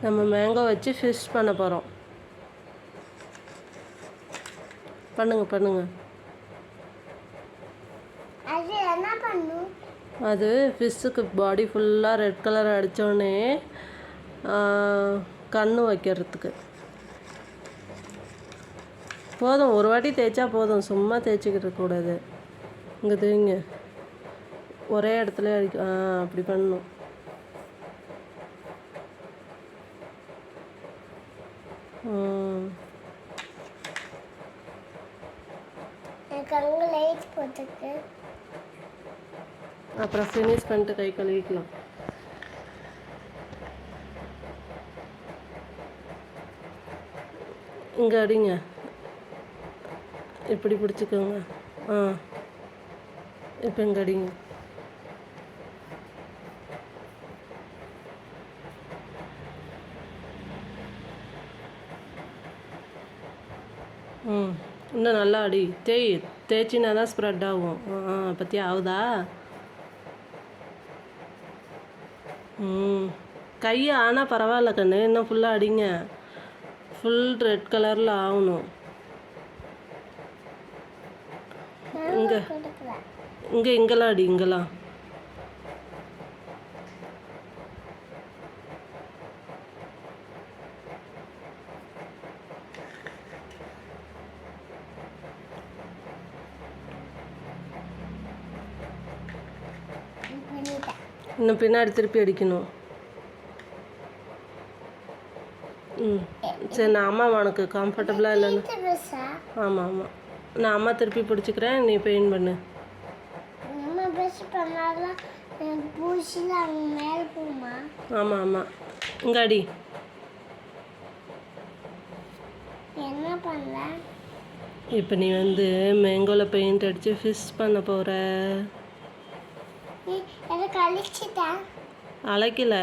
நம்ம மேங்கோ வச்சு ஃபிஷ் பண்ண போகிறோம். பண்ணுங்க. அது ஃபிஷ்ஷுக்கு பாடி ஃபுல்லாக ரெட் கலர் அடித்தோடனே கண்ணு வைக்கிறதுக்கு போதும். ஒரு வாட்டி தேய்ச்சா போதும், சும்மா தேய்ச்சிக்கிட்டு இருக்கக்கூடாது. இங்கே தேய்ங்க, ஒரே இடத்துல அடிக்க. அப்படி பண்ணணும். அப்புறம் ஃபினிஷ் பண்ணிட்டு கை கழுவிக்கலாம். இங்கே அடிங்க, இப்படி பிடிச்சிக்கோங்க. இப்போ இங்கே அடிங்க. இன்னும் நல்லா அடி. தேய்ச்சினா தான் ஸ்ப்ரெட் ஆகும். பற்றி ஆகுதா? கையை ஆனால் பரவாயில்ல கண்ணு, இன்னும் ஃபுல்லாக அடிங்க. ஃபுல் ரெட் கலரில் ஆகணும். இங்கெல்லாம் அடி, இங்கெல்லாம். இன்னும் பின்னாடி திருப்பி அடிக்கணும். சரி, நான் அம்மா உனக்கு கம்ஃபர்டபுளாக இல்லைன்னு. ஆமாம், நான் அம்மா திருப்பி பிடிச்சிக்கிறேன், நீ பெயிண்ட் பண்ணு. ஆமாம், இங்கே அடி. என்ன பண்ணல? இப்போ நீ மேங்கோவில் பெயிண்ட் அடித்து ஃபிஷ் பண்ண போகிற. அழைக்கல,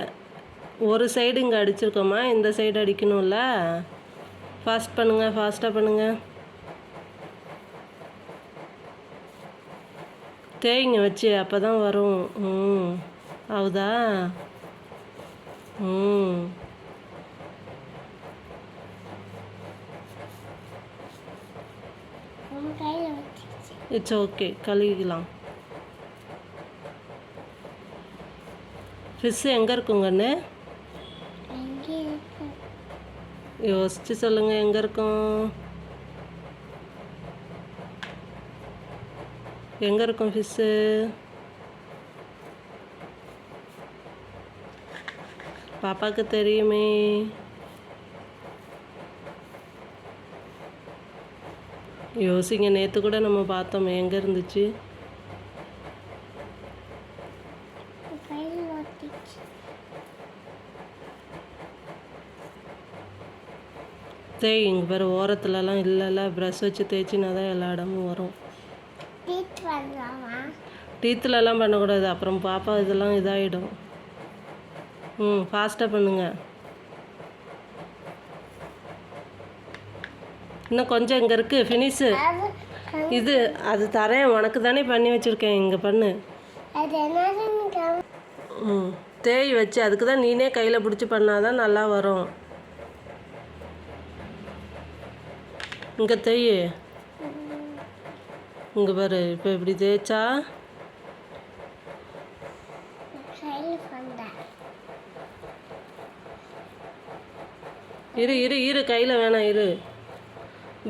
ஒரு சைடு இங்கே அடிச்சிருக்கோமா, இந்த சைடு அடிக்கணும்ல. ஃபாஸ்ட்டாக பண்ணுங்க. தேய்ங்க வச்சு, அப்போ தான் வரும். ஆகுதா? It's okay, கழுவிக்கலாம். ஃபிஷ்ஷு எங்கே இருக்குங்கன்னு யோசிச்சு சொல்லுங்கள். எங்கே இருக்கும் ஃபிஷ்ஷு? பாப்பாவுக்கு தெரியுமே. யோசிங்க, நேற்று கூட நம்ம பார்த்தோமே, எங்கே இருந்துச்சு? இங்கே பாரு, ஓரத்துலலாம் இல்லைல்ல, ப்ரஷ் வச்சு தேய்ச்சினா தான் எல்லா இடமும் வரும். டீத்துலலாம் பண்ணக்கூடாது, அப்புறம் பாப்பா இதெல்லாம் இதாகிடும். ஃபாஸ்ட்டாக பண்ணுங்க. இன்னும் கொஞ்சம் இங்கே இருக்குது ஃபினிஷு. இது அது தரேன், உனக்கு தானே பண்ணி வச்சுருக்கேன். இங்கே பண்ணு. தேய் வச்சு, அதுக்கு தான் நீனே கையில் பிடிச்சி பண்ணாதான் நல்லா வரும். இங்கே தேய். இங்கே பாரு, இப்போ இப்படி தேய்ச்சா இரு கையில் வேணாம், இரு.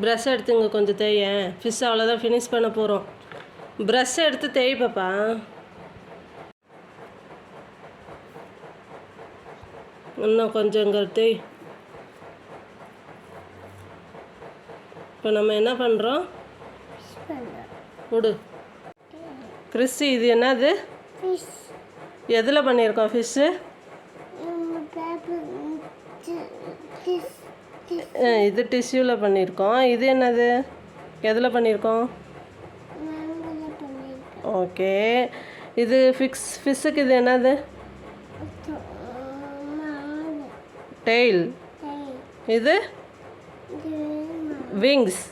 ப்ரஷ் எடுத்து இங்கே கொஞ்சம் தேயேன். ஃபிஷ் அவ்வளோதான், ஃபினிஷ் பண்ண போகிறோம். ப்ரஷ் எடுத்து தேய் பாப்பா. இன்னும் கொஞ்சம் இங்கே தேய். இப்போ நம்ம என்ன பண்ணுறோம்? விடு. கிறிஸ்டி, இது என்னது? எதில் பண்ணியிருக்கோம் ஃபிஷ்ஷு? இது டிஷ்யூவில் பண்ணியிருக்கோம். இது என்னது? எதில் பண்ணியிருக்கோம்? ஓகே. இது ஃபிஷ்ஷுக்கு இது என்னது? டெயில். இது விங்ஸ்.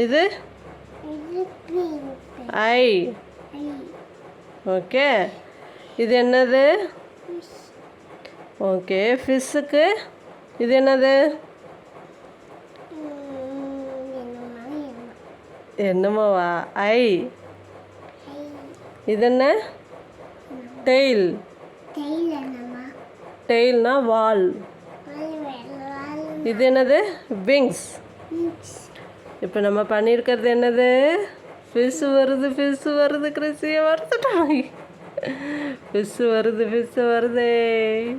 இது ஐ. ஓகே. இது என்னது? ஓகே ஃபிஷ்ஷுக்கு இது என்னது? என்னமாவா? ஐ. இது என்ன? டெய்ல். டெய்ல்னா வால். இது என்னது? விங்ஸ். இப்போ நம்ம பண்ணியிருக்கிறது என்னது? ஃபிஷ் வருது கிறிஸ்டியா வருதுட்டா. ஃபிஷ் வருது.